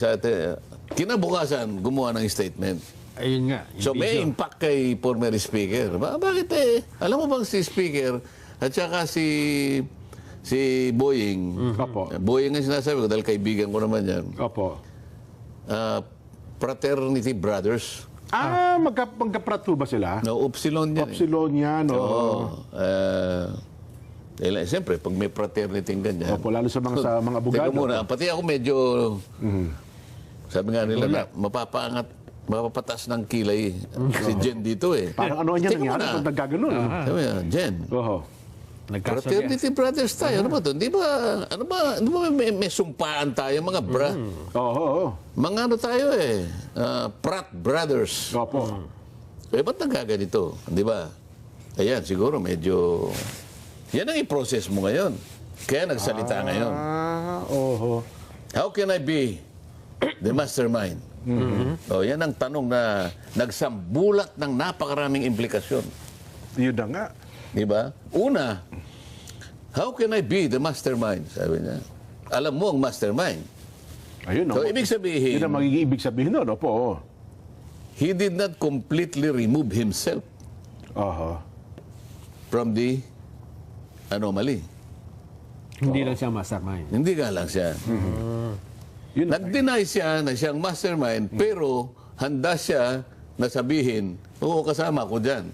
Sa kinabukasan, gumawa ng statement. Ayun nga. So may impact kay former speaker. Bakit alam mo bang si speaker at saka si Boying. Opo. Boying ang sinasabi ko dahil kaibigan ko naman yan. Opo. Fraternity brothers. Magkaprato ba sila? No, Upsilon yan. Upsilon yan. Siyempre, pag may fraternity ganyan. Opo, lalo sa mga abogado. Teka muna, pati ako medyo, sabi nga nila na, mapapatas ng kilay si Jen dito eh. Parang ano niya nangyari pag nagkaganon. Sabi niya, Jen, fraternity brothers tayo. Ano ba ito? Di ba may sumpaan tayo, mga bra? Mga ano tayo eh, Pratt brothers. Opo. Ba't nagkaganito? Di ba? Ayan, siguro medyo... Yan ang i-process mo ngayon. Kaya nagsalita ngayon. How can I be the mastermind? Yan ang tanong na nagsambulat ng napakaraming implikasyon. Yun na nga. Di ba? Una, how can I be the mastermind? Sabi niya. Alam mo ang mastermind. Ayun, so, ibig sabihin... Yun ang magiging ibig sabihin nun. Opo. He did not completely remove himself from the anomaly. Hindi lang siya mastermind. Hindi nga lang siya. Nag-deny siya na siyang mastermind, pero handa siya na sabihin, oo, kasama ko dyan.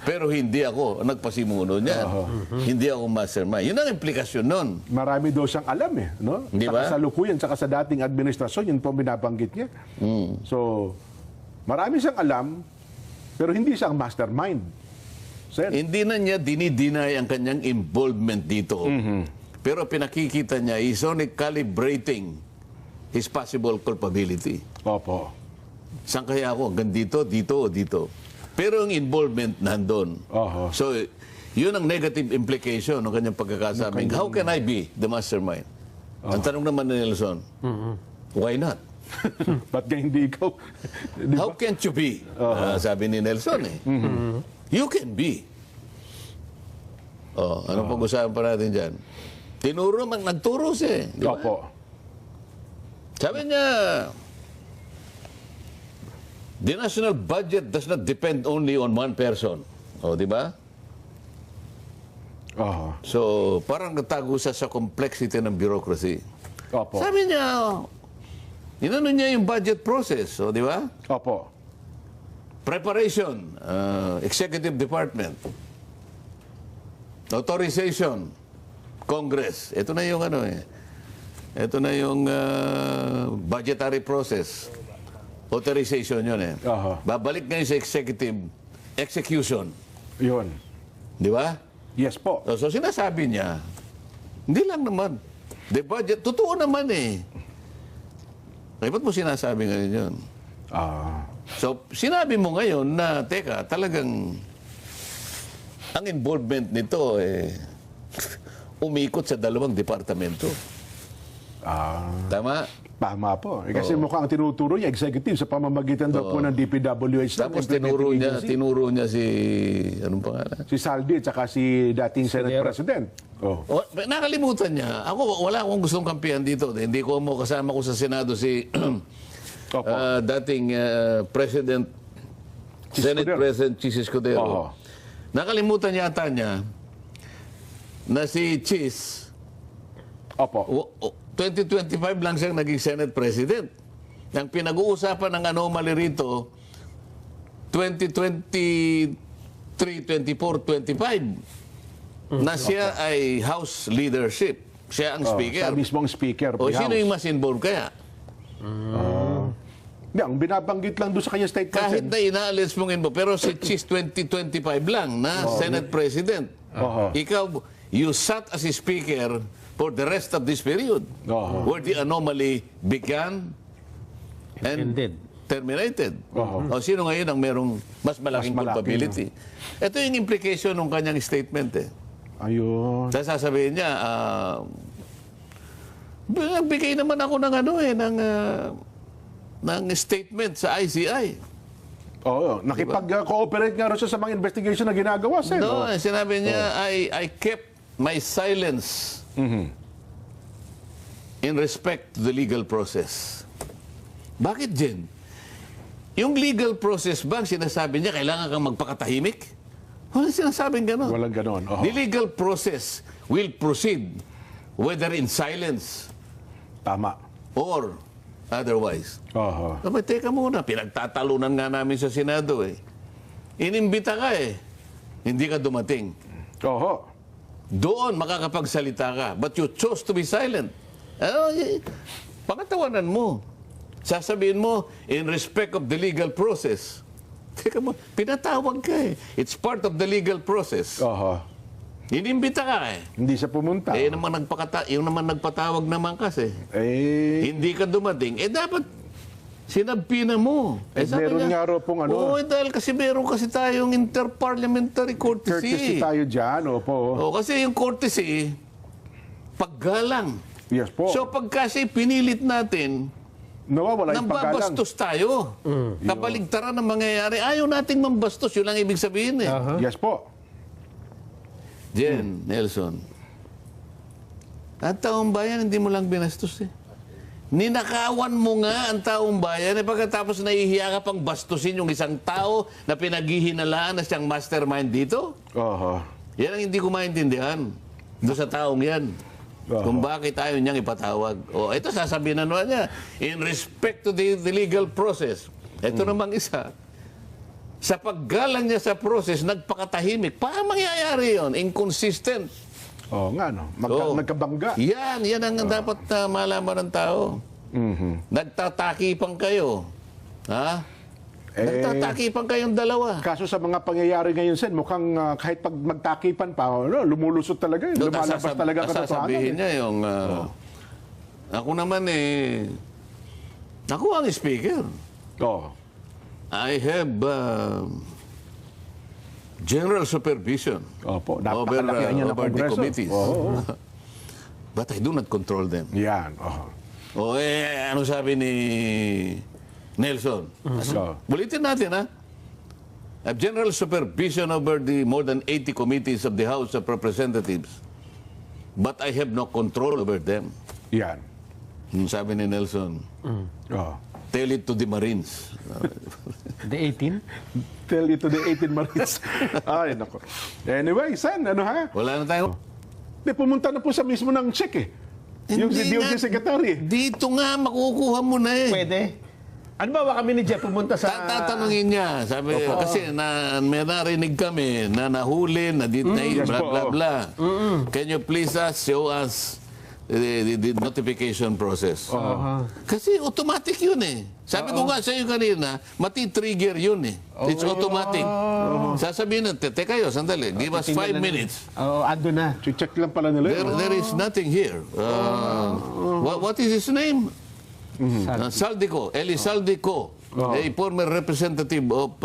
Pero hindi ako nagpasimuno niya. Hindi ako mastermind. Yun ang implikasyon nun. Marami daw siyang alam eh. No? Di ba? Sa kasalukuyan, saka sa dating administrasyon, yun po binabanggit niya. So, marami siyang alam, pero hindi siyang mastermind. Hindi na niya dinideny ang kanyang involvement dito. Pero pinakikita niya, he's only calibrating his possible culpability. Opo. Saan kaya ako? Hanggang dito, dito, o dito. Pero ang involvement nandun. So, yun ang negative implication ng kanyang pagkakasabing, how can I be the mastermind? Ang tanong naman ni Nelson, why not? Ba't ka hindi ikaw? How can't you be? Sabi ni Nelson eh. You can be. Anong pag-usapan pa natin dyan? Nagturo siya eh. Di ba? Opo. Sabi niya, the national budget does not depend only on one person. Di ba? So, parang natago siya sa complexity ng bureaucracy. Opo. Sabi niya, inano niya yung budget process. Di ba? Opo. Preparation, executive department. Authorization, Congress. Ito na yung ano eh. Ito na yung budgetary process. Authorization yun eh. Babalik ngayon sa executive execution. Yun. Di ba? Yes po. So sinasabi niya, hindi lang naman. The budget, totoo naman eh. Ay, ba't mo sinasabi ngayon yun? So, sinabi mo ngayon na, teka, talagang ang involvement nito umikot sa dalawang departamento. Tama? Tama po. Kasi mukhang tinuturo niya, executive, sa pamamagitan daw po ng DPWH. Tapos tinuro niya si, anong pangalan? Si Saldi at saka si dating Senate President. Nakalimutan niya. Wala akong gustong kampihan dito. Hindi ko mo kasama ko sa Senado si dating President, Senate President Chis Escudero. Nakalimutan yata niya na si Chis, 2025 lang siyang naging Senate President. Ang pinag-uusapan ng anomaly rito, 2023, 24, 25, na siya ay House leadership. Siya ang Speaker. Siya mismo ang Speaker. Sino yung mas involved kaya? Ang binabanggit lang doon sa kanya state Kahit president. na inaalis mong involved, pero si Chis 2025 lang na Senate President. Ikaw, you sat as a Speaker for the rest of this period where the anomaly began and terminated. Sino ngayon ang merong mas malaking culpability? Ito yung implication ng kanyang statement eh. Ayun. Dahil sasabihin niya, nagbigay naman ako ng ng statement sa ICI. Nakipag-cooperate nga rin siya sa mga investigation na ginagawa siya. No, sinabi niya, I kept my silence in respect to the legal process. Bakit, Jen? Yung legal process ba, sinasabi niya, kailangan kang magpakatahimik? Walang sinasabing gano'n. Walang ganon. Oho. The legal process will proceed whether in silence Tama. or otherwise. Oho. Abay, teka muna, pinagtatalunan nga namin sa Senado eh. Inimbita ka eh. Hindi ka dumating. Oho. Doon makakapagsalita ka. But you chose to be silent. Ano, pangatawanan mo. Sasabihin mo, in respect of the legal process. Teka mo, pinatawag ka eh. It's part of the legal process. Oho. Inimbita ka eh. Hindi siya pumunta. Eh, yung naman nagpatawag naman kasi. Hindi ka dumating. Eh, dapat sinabpina mo. Sabi meron niya, nga raw pong ano. Oo, dahil kasi meron kasi tayong interparliamentary courtesy. Courtesy tayo dyan. Opo. Oo, kasi yung courtesy, paggalang. Yes po. So, pag kasi pinilit natin, Nawawala yung paggalang. nambabastos tayo. Kabaligtaran ang mangyayari. Ayaw nating mambastos. Yun lang ibig sabihin eh. Yes po. Jen, Nelson. Ang taong bayan, hindi mo lang binastos eh. Ninakawan mo nga ang taong bayan eh pagkatapos nahihiya ka pang bastusin yung isang tao na pinaghihinalaan na siyang mastermind dito. Oho. Yan ang hindi ko maintindihan doon sa taong yan. Kung bakit ayaw niyang ipatawag. O, ito sasabihin na naman niya, in respect to the legal process. Ito namang isa. Sa paggalang niya sa process, nagpakatahimik. Paano mangyayari yun? Inconsistent. Oo nga, no? Oo. Nagkabangga. Yan ang dapat malaman ng tao. Nagtatakipang kayo. Ha? Nagtatakipang kayong dalawa. Kaso sa mga pangyayari ngayon, Sen, mukhang kahit pag magtakipan pa, lumulusot talaga. Lumalabas talaga katotohanan. Sasabihin niya yung... ako naman ako ang speaker. Oo. I have general supervision Opo. Napakalakihan niya ng over the Kongreso. committees. Oo. But I do not control them. Yan. Oho. O ano sabi ni Nelson? So, Bulitin natin, ha? I have general supervision over the more than 80 committees of the House of Representatives. But I have no control over them. yan. Sabi ni Nelson, Oo. tell it to the Marines. The 18? Tell it to the 18 Marines. Ay, nako. Anyway, Sen, ano ha? Wala na tayo. Pumunta na po sa mismo ng check eh. Yung si DOJ Secretary. Dito nga, makukuha mo na eh. Pwede. Ano ba kami ni Jeff pumunta sa... Tatanungin niya. Sabi, kasi may narinig kami na nahuli, na detain, Yes blah, po, blah, oh. blah. Can you please show us the notification process? Kasi automatic yun eh. Sabi ko nga sa iyo kanina, mati-trigger yun eh. It's automatic. Sasabihin na, teka kayo, sandali, give us 5 minutes. Oo, ando na. Check lang pala nila. There is nothing here. What is his name? Saldico, Eli Saldico, a former representative of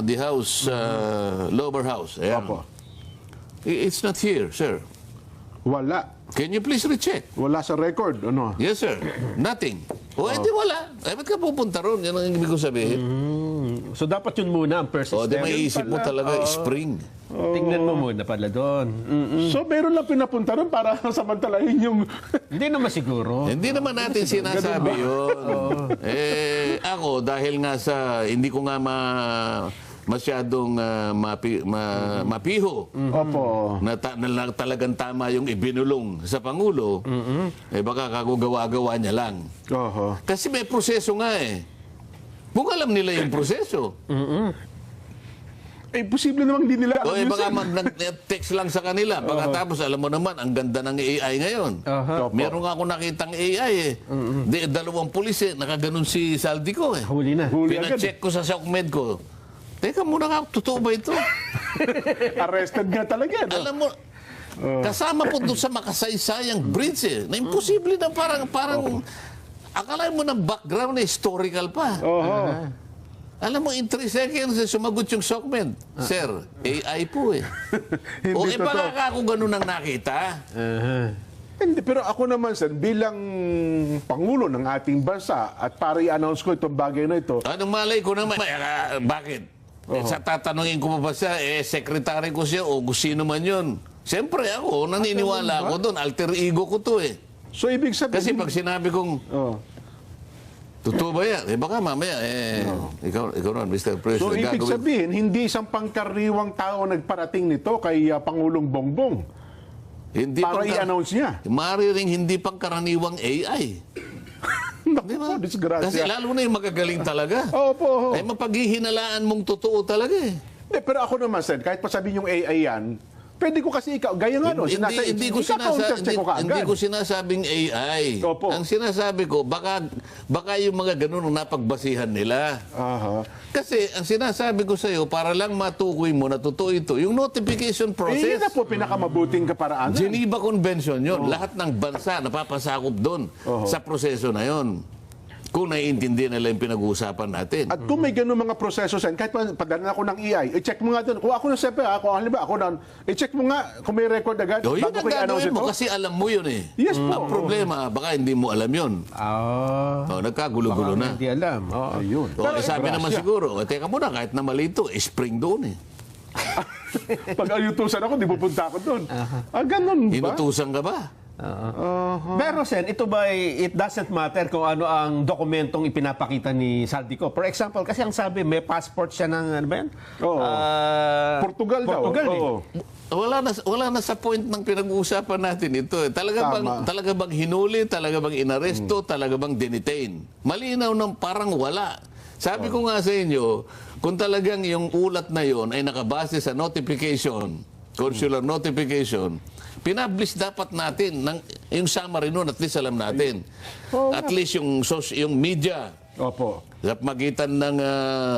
the House, lower house. Ayan. Opo. It's not here, sir. Wala. Can you please recheck? Wala sa record. Ano? Yes, sir. Nothing. O, edi wala. Eh, ba't ka pupunta ron? Yan ang ibig ko sabihin. So dapat yun muna ang first O, di step. maiisip mo talaga, spring. Tingnan mo muna pala doon. So, meron lang pinapunta ron para samantalahin yung... Hindi naman siguro. Hindi naman natin sinasabi yun. Ako, dahil nga sa, hindi ko nga masyadong mapiho Opo. na talagang tama yung ibinulong sa Pangulo, baka gawa-gawa niya lang. Oho. Kasi may proseso nga eh. Kung alam nila yung proseso, Posible namang hindi nila o alam yun, baka Sen. mag-text lang sa kanila. Pagkatapos, alam mo naman, ang ganda ng AI ngayon. Opo. Meron nga ako nakitang AI eh. Dalawang pulis eh, nakaganon si Saldico eh. Huli na. Huli agad. Pina-check ko sa SOCMED ko. Teka muna nga, totoo ba ito? Arrested nga talaga. No? Alam mo, kasama po doon sa makasaysayang bridge eh. Na imposible na parang akala mo ng background na historical pa. Oho. Alam mo, in 3 seconds, sumagot yung SOCMED. Sir, AI po eh. O, Hindi baka totoo. ka kung ganun ang nakita. Hindi, pero ako naman, Sen, bilang Pangulo ng ating bansa at para i-announce ko itong bagay na ito, Anong malay ko naman? Bakit? Sa tatanungin ko pa ba siya, secretary ko siya o sino man yun. Siyempre ako, naniniwala ako doon. Alter ego ko to eh. so ibig sabihin... Kasi pag sinabi kong, Oh. Totoo ba yan? Baka mamaya, ikaw ron, Mr. President. So, ibig gagawin- sabihin, hindi isang pangkaraniwang tao nagparating nito kay Pangulong Bongbong hindi para i-announce niya. Maaari ring hindi pang karaniwang AI. Di ba? Naku, disgrasya. Kasi lalo na yung magagaling talaga. Opo. Ay mapaghihinalaan mong totoo talaga eh. Pero ako naman, Sen, kahit pa sabihin yung AI yan, pwede ko kasi ikaw, gaya nga no, Hindi ko ika-counter-check ko hindi kaagad. ko sinasabing AI. Opo. Ang sinasabi ko, baka yung mga ganun ang napagbasihan nila. Aha. Kasi ang sinasabi ko sa iyo, para lang matukoy mo na totoo ito, yung notification Yun process. na po pinakamabuting kaparaanan. Geneva Convention yun. Lahat ng bansa napapasakop doon sa proseso na yun. Kung naiintindihan nila yung pinag-uusapan natin. At kung may ganun mga proseso, Sen, kahit padala ako ng AI, i-check mo nga doon. Kung ako na siyempre, kung halimbawa ako na, i-check mo nga kung may record agad Yun bago ang ko i-announce gagawin ito. mo kasi alam mo yun eh. Yes po. Ang problema, baka hindi mo alam yun. Nagkagulo-gulo na. Hindi alam. Oo. Ayun. Sabi naman siguro, teka muna, kahit na mali ito, spring doon eh. Pag ayutusan ako, di pupunta ako doon. Ganun ba? Inutusan ka ba? Pero Sen, ito ba it doesn't matter kung ano ang dokumentong ipinapakita ni Saldico? For example, kasi ang sabi, may passport siya ng, ano ba yan? Oo. Portugal daw. Portugal eh. Oo. Wala na sa point ng pinag-uusapan natin ito. Tama. Talaga bang hinuli, talaga bang inaresto, talaga bang denetain? Malinaw ng parang wala. Sabi ko nga sa inyo, kung talagang yung ulat na yon ay nakabase sa notification, consular notification, pinablish dapat natin yung summary nun, at least alam natin. At least yung media, Opo. sa magitan ng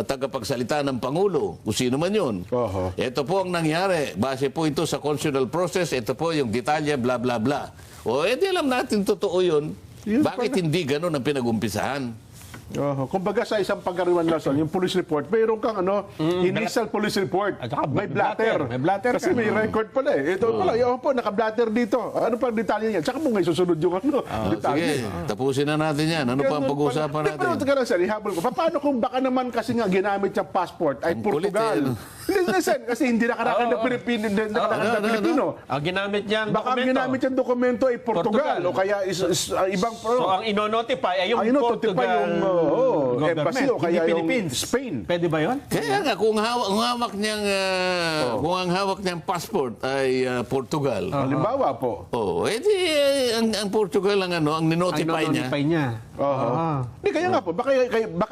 tagapagsalita ng Pangulo, kung sino man yun. Oho. Ito po ang nangyari. Base po ito sa constitutional process. Ito po yung detalye, bla bla bla. O edi alam natin totoo yun. Yun Bakit pala. hindi ganun ang pinag-umpisahan? Kumbaga sa isang pagkariwan lesson, yung police report, mayroon kang initial police report. At saka May blatter. may blatter Kasi ka. may record pala eh. Ito pala, yun po, naka-blatter dito. Ano pa ang detalye niyan? Tsaka mo ngayon susunod yung detalye. Sige, tapusin na natin yan. Ano pa ang Ganun pag-uusapan pala. natin? Pero teka lang, sir, ihabol ko. Paano kung baka naman kasi nga ginamit yung passport ay Ang kulit Portugal? eh, no? Listen, kasi hindi nakarakan ng Pilipino. Pilipino. Ang ginamit niyang Baka dokumento. ginamit yung dokumento ay Portugal, o kaya ibang So, ang ino-notify ay yung notify Portugal yung government, embassy o hindi kaya yung Philippines. Spain. Pwede ba yun? Kaya nga, kung hawak niyang, kung ang hawak niyang passport ay Portugal, Halimbawa po. edi ang Portugal ang ang ninotify niya. Ino-notify niya. Hindi, kaya nga po, baka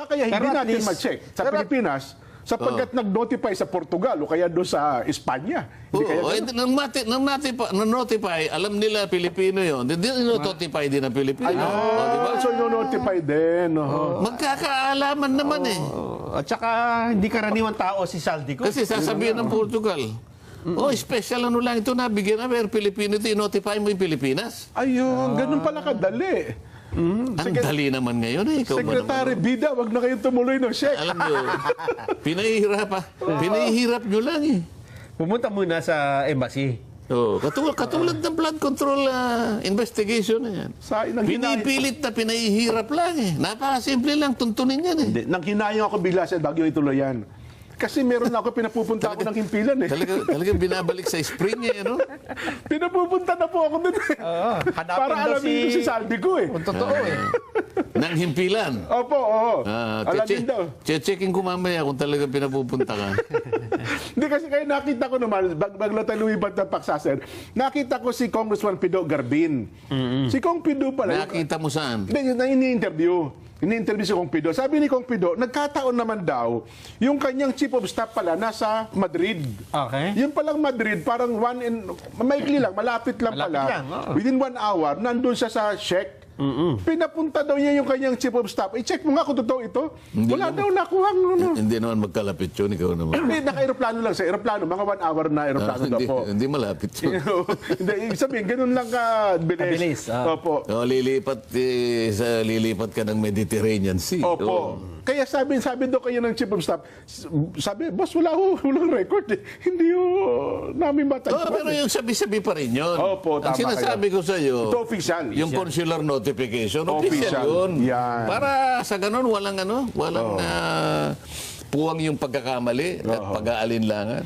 kaya hindi Pero at natin least- ma-check sa Pilipinas sapagkat nag-notify sa Portugal o kaya doon sa Espanya. Hindi kaya ganun. Nang notify, alam nila Pilipino yun. Hindi notify din ng Pilipino. So, no-notify din. Magkakaalaman naman eh. At saka, hindi karaniwang tao si Saldico. Kasi sasabihin ng Portugal, special ano lang ito, nabigyan na, pero Pilipino ito, i-notify mo yung Pilipinas. Ayun, ganun pala kadali. Ang dali naman ngayon eh. Ikaw ba naman? Secretary Bida, wag na kayong tumuloy ng check. Alam nyo, pinahihirap nyo lang eh. Pumunta muna sa embassy. Katulad ng flood control investigation na yan. Pinipilit na pinahihirap lang eh. Napakasimple lang, tuntunin yan eh. Hindi, nang hinayang ako bigla sa bagyo ituloy yan. Kasi meron na ako, pinapupunta ako ng himpilan eh. Talagang binabalik sa spring eh, no? Pinapupunta na po ako dun eh. Hanapin Para daw alamin ko si Saldi ko eh. Kung totoo eh. Nang himpilan. Opo, oo. Alamin daw. Checking ko mamaya kung talagang pinapupunta ka. Hindi kasi kayo nakita ko naman, bagla tayo lumipat ng Paksasan, nakita ko si Congressman Pido Garbin. Si Kong Pido pala. Nakita mo saan? Hindi, ini-interview. Ini-interview si Kong Pido. Sabi ni Kong Pido, nagkataon naman daw, yung kanyang chief of staff pala nasa Madrid. Okay. Yung palang Madrid, parang maikli lang, malapit lang Malapit pala. lang, oo. Within 1 hour, nandun siya sa Czech. Pinapunta daw niya yung kanyang chief of staff. I-check mo nga kung totoo ito. Wala daw nakuha. Hindi naman magkalapit yun, ikaw naman. Naka-aeroplano lang sa aeroplano. Mga 1 hour na aeroplano daw po. Hindi malapit yun. Hindi, ibig sabihin, ganun lang bilis. Kabilis, Opo. Lilipat ka ng Mediterranean Sea. Opo. Kaya sabi daw kayo ng chief of staff, sabi, boss, walang record eh. Hindi namin matagpuan. Pero yung sabi-sabi pa rin yun. Opo, Ang tama sinasabi ko sa iyo, Ito official. yung consular notification, Official. official yun. Yan. Para sa ganun, walang puwang yung pagkakamali at pag-aalinlangan.